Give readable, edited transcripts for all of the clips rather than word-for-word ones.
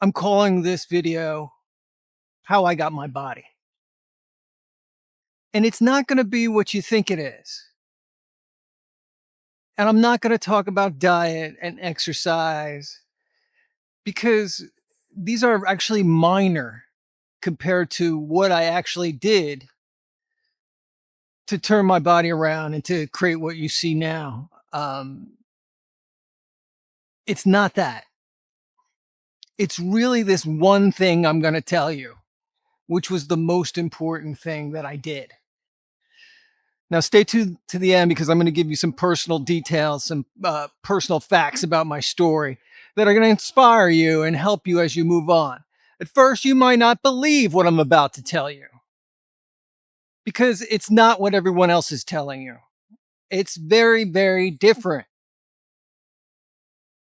I'm calling this video How I Got My Body. And it's not going to be what you think it is. And I'm not going to talk about diet and exercise because these are actually minor compared to what I actually did to turn my body around and to create what you see now. It's not that. It's really this one thing I'm going to tell you, which was the most important thing that I did. Now, stay tuned to the end because I'm going to give you some personal details, some personal facts about my story that are going to inspire you and help you as you move on. At first, you might not believe what I'm about to tell you because it's not what everyone else is telling you. It's very, very different.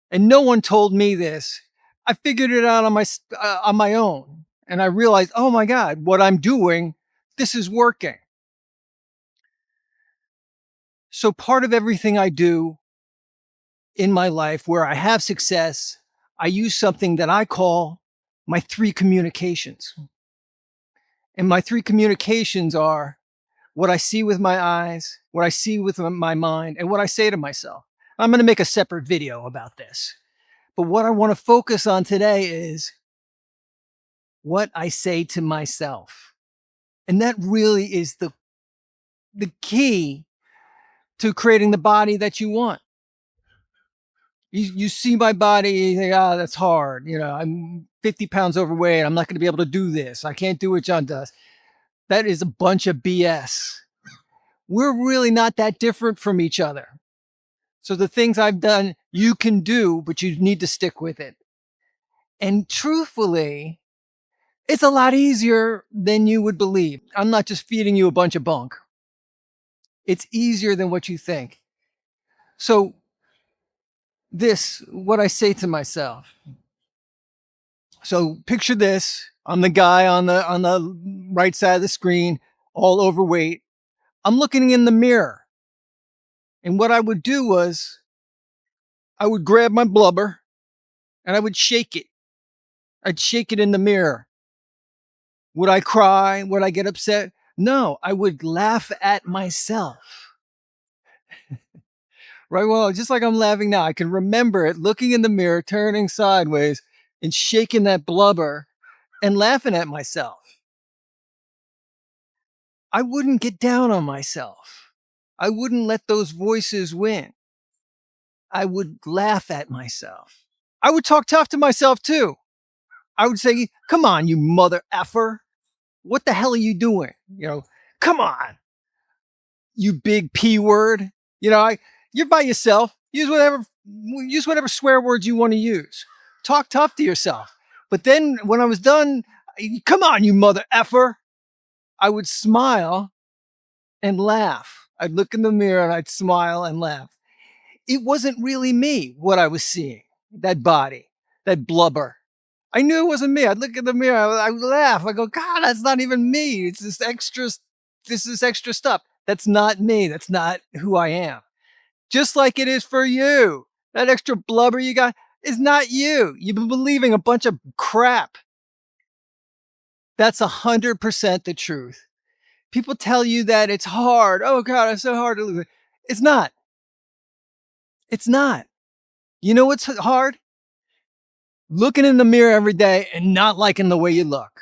And no one told me this. I figured it out on my own, and I realized, oh my God, what I'm doing, this is working. So part of everything I do in my life where I have success, I use something that I call my three communications. And my three communications are what I see with my eyes, what I see with my mind, and what I say to myself. I'm going to make a separate video about this. But what I want to focus on today is what I say to myself. And that really is the key to creating the body that you want. You see my body, you think, oh, that's hard. You know, I'm 50 pounds overweight. I'm not going to be able to do this. I can't do what John does. That is a bunch of BS. We're really not that different from each other. So the things I've done, you can do, but you need to stick with it. And truthfully, it's a lot easier than you would believe. I'm not just feeding you a bunch of bunk. It's easier than what you think. So what I say to myself. So picture this. I'm the guy on the right side of the screen, all overweight. I'm looking in the mirror. And what I would do was I would grab my blubber and I would shake it. I'd shake it in the mirror. Would I cry? Would I get upset? No, I would laugh at myself. Right? Well, just like I'm laughing now, I can remember it looking in the mirror, turning sideways and shaking that blubber and laughing at myself. I wouldn't get down on myself. I wouldn't let those voices win. I would laugh at myself. I would talk tough to myself too. I would say, come on, you mother effer. What the hell are you doing? You know, come on, you big P word. You know, you're by yourself. Use whatever swear words you want to use. Talk tough to yourself. But then when I was done, come on, you mother effer. I would smile and laugh. I'd look in the mirror and I'd smile and laugh. It wasn't really me, what I was seeing, that body, that blubber. I knew it wasn't me. I'd look in the mirror, I would laugh. I go, God, that's not even me. It's this is extra stuff. That's not me. That's not who I am. Just like it is for you. That extra blubber you got is not you. You've been believing a bunch of crap. That's 100% the truth. People tell you that it's hard. Oh God, it's so hard to lose it. It's not. It's not. You know what's hard? Looking in the mirror every day and not liking the way you look.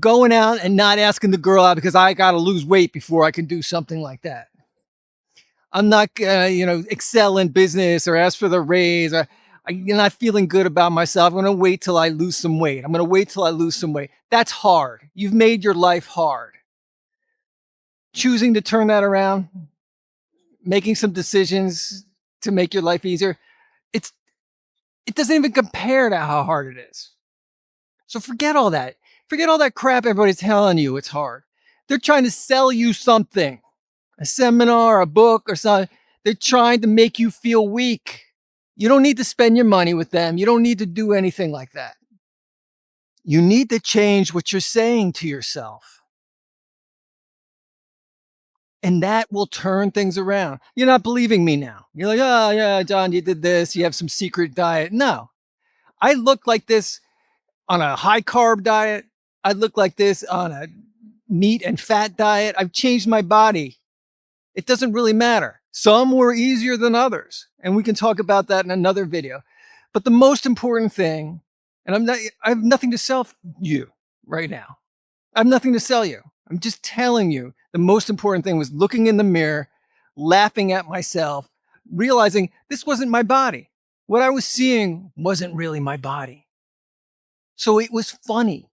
Going out and not asking the girl out because I got to lose weight before I can do something like that. I'm not, excel in business or ask for the raise. Or I'm not feeling good about myself. I'm going to wait till I lose some weight. I'm going to wait till I lose some weight. That's hard. You've made your life hard. Choosing to turn that around, making some decisions to make your life easier, it doesn't even compare to how hard it is. So forget all that. Forget all that crap everybody's telling you it's hard. They're trying to sell you something, a seminar, a book, or something. They're trying to make you feel weak. You don't need to spend your money with them. You don't need to do anything like that. You need to change what you're saying to yourself. And that will turn things around. You're not believing me now. You're like, oh, yeah, John, you did this. You have some secret diet. No, I look like this on a high carb diet. I look like this on a meat and fat diet. I've changed my body. It doesn't really matter. Some were easier than others, and we can talk about that in another video. But the most important thing, and I have nothing to sell you right now. I have nothing to sell you. I'm just telling you the most important thing was looking in the mirror, laughing at myself, realizing this wasn't my body. What I was seeing wasn't really my body. So it was funny.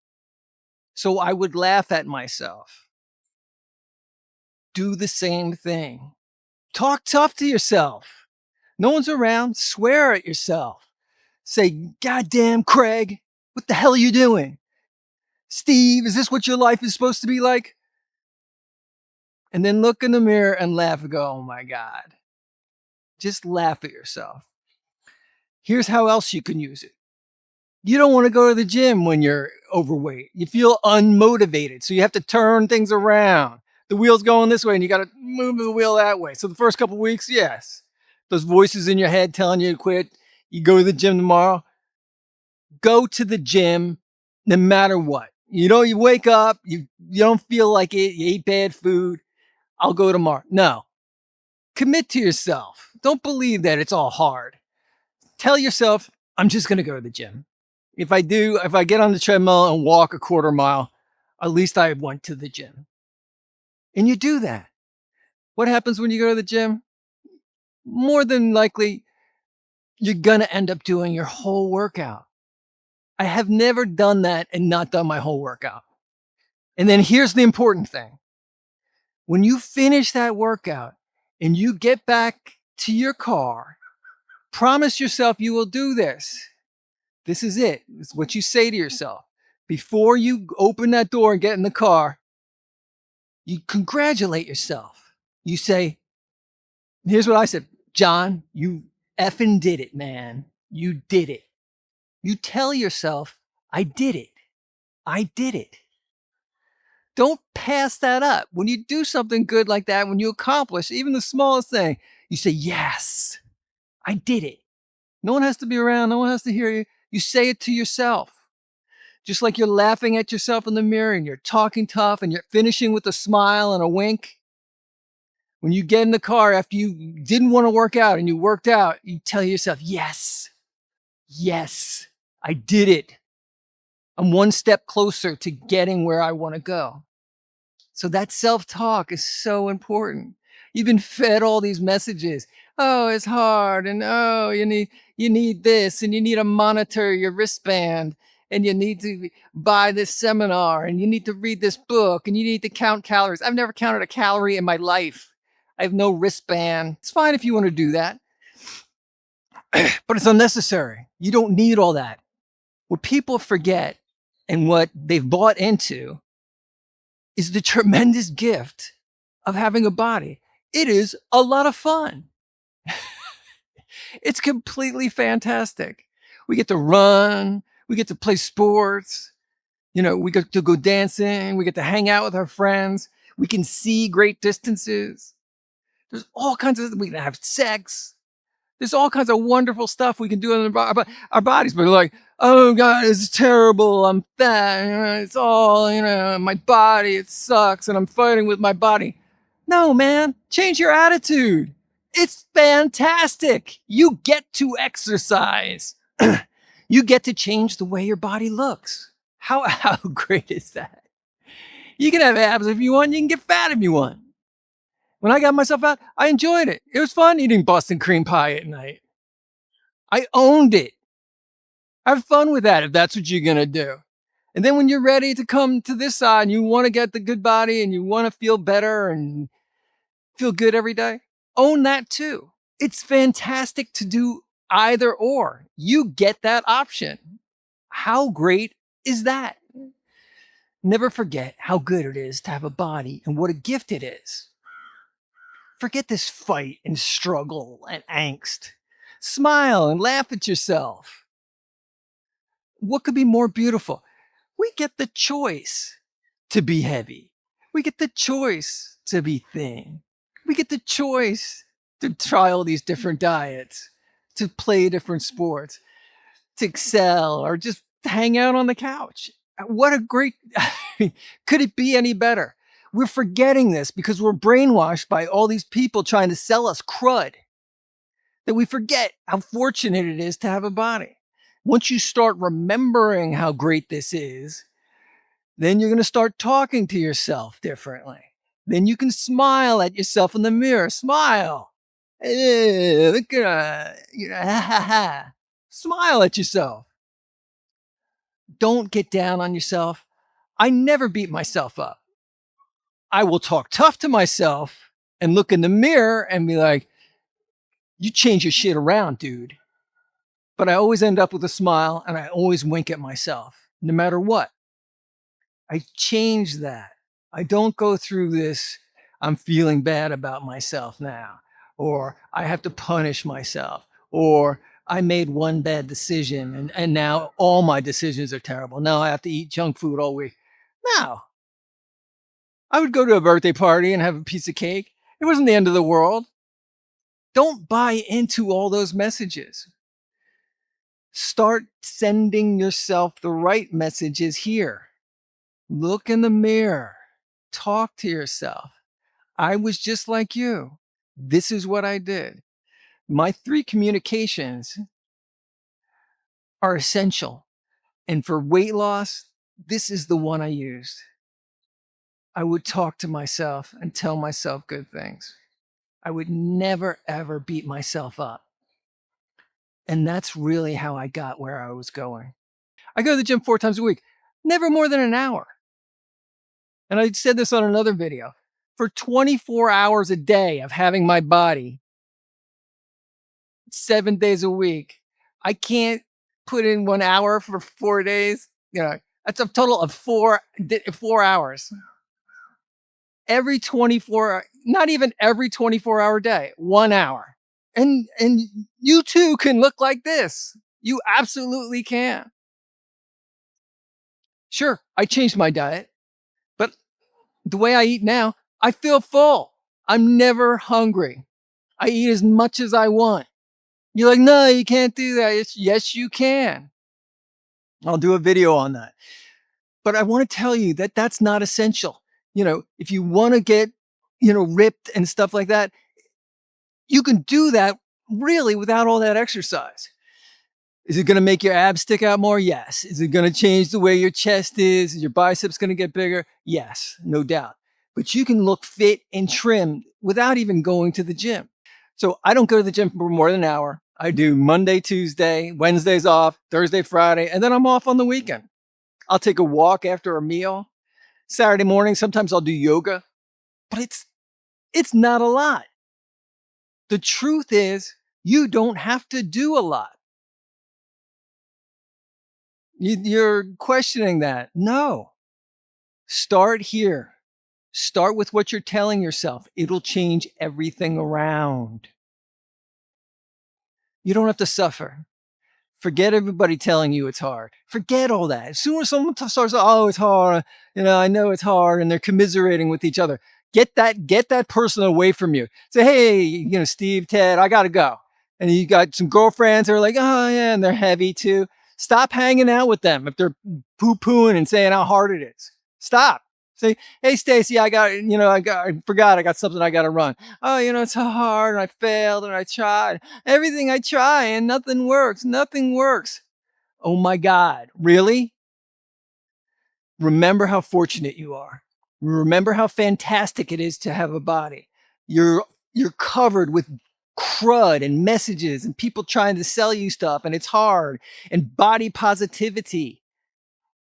So I would laugh at myself. Do the same thing. Talk tough to yourself. No one's around. Swear at yourself. Say, "Goddamn, Craig, what the hell are you doing? Steve, is this what your life is supposed to be like?" And then look in the mirror and laugh and go, "Oh my God." Just laugh at yourself. Here's how else you can use it. You don't want to go to the gym when you're overweight. You feel unmotivated. So you have to turn things around. The wheel's going this way and you got to move the wheel that way. So the first couple of weeks, yes, those voices in your head telling you to quit. You go to the gym tomorrow. Go to the gym no matter what. You wake up, you don't feel like it, you ate bad food. I'll go tomorrow. No. Commit to yourself. Don't believe that it's all hard. Tell yourself, I'm just going to go to the gym. If I get on the treadmill and walk a quarter mile, at least I went to the gym. And you do that. What happens when you go to the gym? More than likely, you're going to end up doing your whole workout. I have never done that and not done my whole workout. And then here's the important thing. When you finish that workout and you get back to your car, promise yourself you will do this. This is it. It's what you say to yourself. Before you open that door and get in the car, you congratulate yourself. You say, here's what I said, "John, you effing did it, man. You did it." You tell yourself, "I did it. I did it." Don't pass that up. When you do something good like that, when you accomplish even the smallest thing, you say, "Yes, I did it." No one has to be around. No one has to hear you. You say it to yourself. Just like you're laughing at yourself in the mirror and you're talking tough and you're finishing with a smile and a wink. When you get in the car after you didn't want to work out and you worked out, you tell yourself, "Yes, yes, I did it. I'm one step closer to getting where I want to go." So that self-talk is so important. You've been fed all these messages. Oh, it's hard. And oh, you need this, and you need to monitor your wristband, and you need to buy this seminar, and you need to read this book, and you need to count calories. I've never counted a calorie in my life. I have no wristband. It's fine if you want to do that, but it's unnecessary. You don't need all that. What people forget and what they've bought into is the tremendous gift of having a body. It is a lot of fun. It's completely fantastic. We get to run, we get to play sports, we get to go dancing, we get to hang out with our friends, we can see great distances. There's all kinds of, we can have sex. There's all kinds of wonderful stuff we can do in our bodies, but like, "Oh God, it's terrible. I'm fat. It's all, my body, it sucks. And I'm fighting with my body." No, man, change your attitude. It's fantastic. You get to exercise. You get to change the way your body looks. How great is that? You can have abs if you want. You can get fat if you want. When I got myself out, I enjoyed it. It was fun eating Boston cream pie at night. I owned it. Have fun with that if that's what you're going to do. And then when you're ready to come to this side and you want to get the good body and you want to feel better and feel good every day, own that too. It's fantastic to do either or. You get that option. How great is that? Never forget how good it is to have a body and what a gift it is. Forget this fight and struggle and angst. Smile and laugh at yourself. What could be more beautiful? We get the choice to be heavy. We get the choice to be thin. We get the choice to try all these different diets, to play different sports, to excel or just hang out on the couch. What a great, could it be any better? We're forgetting this because we're brainwashed by all these people trying to sell us crud that we forget how fortunate it is to have a body. Once you start remembering how great this is, then you're going to start talking to yourself differently. Then you can smile at yourself in the mirror. Smile. Look at ha ha ha. Smile at yourself. Don't get down on yourself. I never beat myself up. I will talk tough to myself and look in the mirror and be like, you change your shit around, dude. But I always end up with a smile and I always wink at myself, no matter what. I change that. I don't go through this, I'm feeling bad about myself now, or I have to punish myself, or I made one bad decision and now all my decisions are terrible. Now I have to eat junk food all week. No. I would go to a birthday party and have a piece of cake. It wasn't the end of the world. Don't buy into all those messages. Start sending yourself the right messages here. Look in the mirror. Talk to yourself. I was just like you. This is what I did. My 3 communications are essential. And for weight loss, this is the one I used. I would talk to myself and tell myself good things. I would never, ever beat myself up. And that's really how I got where I was going. I go to the gym 4 times a week, never more than an hour. And I said this on another video. For 24 hours a day of having my body, 7 days a week, I can't put in 1 hour for 4 days. That's a total of 4 hours. Every 24, not even every 24-hour day, 1 hour. And you too can look like this. You absolutely can. Sure, I changed my diet, but the way I eat now, I feel full. I'm never hungry. I eat as much as I want. You're like, no, you can't do that. Yes, you can. I'll do a video on that. But I want to tell you that that's not essential. If you want to get, ripped and stuff like that, you can do that really without all that exercise. Is it going to make your abs stick out more? Yes. Is it going to change the way your chest is? Is your biceps going to get bigger? Yes, no doubt. But you can look fit and trim without even going to the gym. So I don't go to the gym for more than an hour. I do Monday, Tuesday, Wednesdays off, Thursday, Friday, and then I'm off on the weekend. I'll take a walk after a meal. Saturday morning, sometimes I'll do yoga, but it's not a lot. The truth is, you don't have to do a lot. You're questioning that. No. Start here. Start with what you're telling yourself. It'll change everything around. You don't have to suffer. Forget everybody telling you it's hard. Forget all that. As soon as someone starts, oh, it's hard. I know it's hard, and they're commiserating with each other. Get that person away from you. Say, hey, Steve, Ted, I gotta go. And you got some girlfriends that are like, oh yeah, and they're heavy too. Stop hanging out with them if they're poo-pooing and saying how hard it is. Stop. Say, hey, Stacy, I forgot I got something I got to run. Oh, it's so hard and I failed and I tried. Everything I try and nothing works. Nothing works. Oh my God. Really? Remember how fortunate you are. Remember how fantastic it is to have a body. You're covered with crud and messages and people trying to sell you stuff, and it's hard, and body positivity.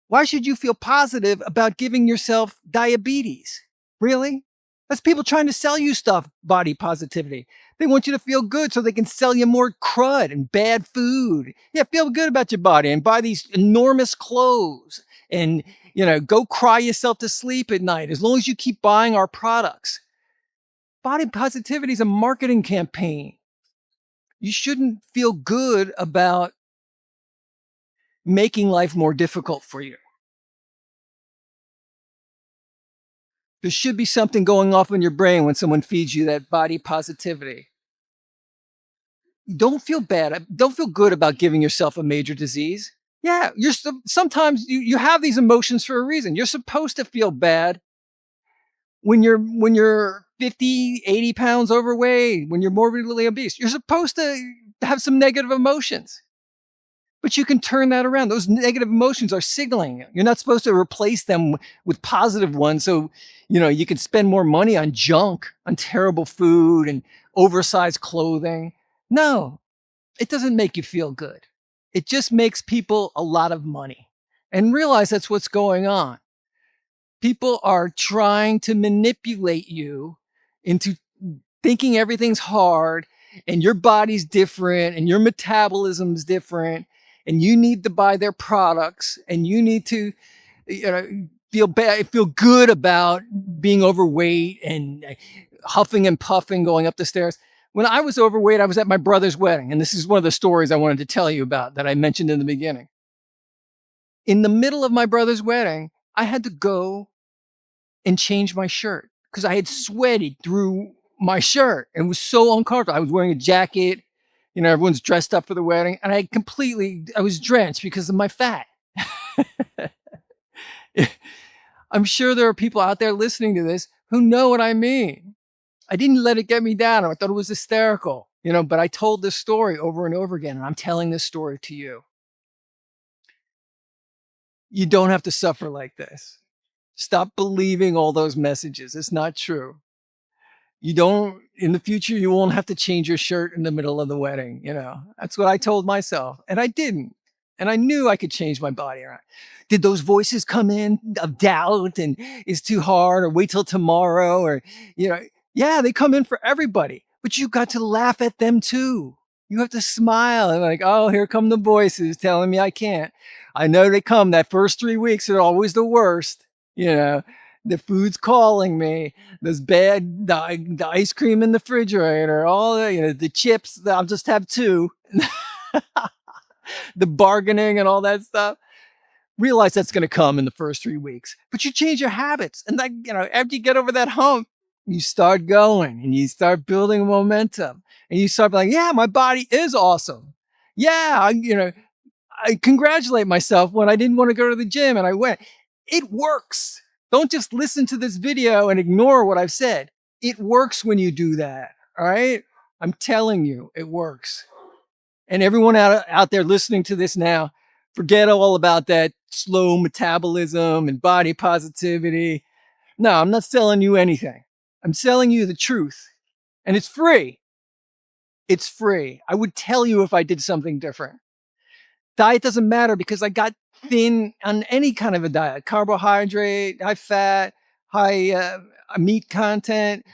Why should you feel positive about giving yourself diabetes? Really? That's people trying to sell you stuff, body positivity. They want you to feel good so they can sell you more crud and bad food. Yeah, feel good about your body and buy these enormous clothes and, go cry yourself to sleep at night as long as you keep buying our products. Body positivity is a marketing campaign. You shouldn't feel good about making life more difficult for you. There should be something going off in your brain when someone feeds you that body positivity. Don't feel bad. Don't feel good about giving yourself a major disease. Yeah, sometimes you have these emotions for a reason. You're supposed to feel bad when you're 50, 80 pounds overweight, when you're morbidly obese. You're supposed to have some negative emotions. But you can turn that around. Those negative emotions are signaling. You're not supposed to replace them with positive ones. So, you can spend more money on junk, on terrible food and oversized clothing. No, it doesn't make you feel good. It just makes people a lot of money. And realize that's what's going on. People are trying to manipulate you into thinking everything's hard and your body's different and your metabolism's different and you need to buy their products and you need to feel good about being overweight and huffing and puffing going up the stairs. When I was overweight, I was at my brother's wedding, and this is one of the stories I wanted to tell you about that I mentioned in the beginning. In the middle of my brother's wedding, I had to go and change my shirt because I had sweated through my shirt. It was so uncomfortable. I was wearing a jacket, everyone's dressed up for the wedding, and I was drenched because of my fat. I'm sure there are people out there listening to this who know what I mean. I didn't let it get me down. I thought it was hysterical, but I told this story over and over again, and I'm telling this story to you. You don't have to suffer like this. Stop believing all those messages. It's not true. In the future, you won't have to change your shirt in the middle of the wedding. That's what I told myself, and I didn't. And I knew I could change my body around. Did those voices come in of doubt and it's too hard or wait till tomorrow or, yeah, they come in for everybody, but you got to laugh at them too. You have to smile and like, oh, here come the voices telling me I can't. I know they come. That first 3 weeks are always the worst. The food's calling me. The ice cream in the refrigerator, all the chips. I'll just have 2. The bargaining and all that stuff. Realize that's going to come in the first 3 weeks, but you change your habits. And after you get over that hump, you start going and you start building momentum and you start like, yeah, my body is awesome. Yeah. I congratulate myself when I didn't want to go to the gym and I went. It works. Don't just listen to this video and ignore what I've said. It works when you do that. All right. I'm telling you, it works. And everyone out there listening to this now, forget all about that slow metabolism and body positivity. No, I'm not selling you anything. I'm selling you the truth. And it's free. It's free. I would tell you if I did something different. Diet doesn't matter because I got thin on any kind of a diet. Carbohydrate, high fat, high meat content.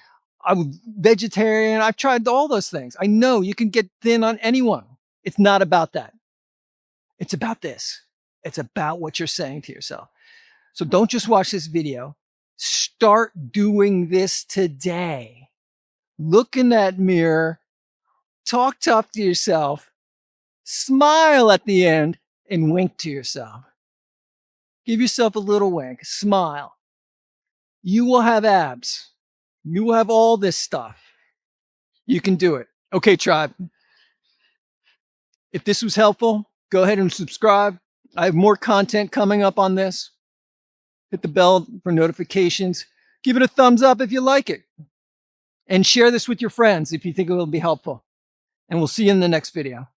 I'm vegetarian. I've tried all those things. I know you can get thin on anyone. It's not about that. It's about this. It's about what you're saying to yourself. So don't just watch this video. Start doing this today. Look in that mirror, talk tough to yourself, smile at the end, and wink to yourself. Give yourself a little wink, smile. You will have abs. You will have all this stuff. You can do it. Okay, tribe. If this was helpful, go ahead and subscribe. I have more content coming up on this. Hit the bell for notifications. Give it a thumbs up if you like it. And share this with your friends if you think it will be helpful. And we'll see you in the next video.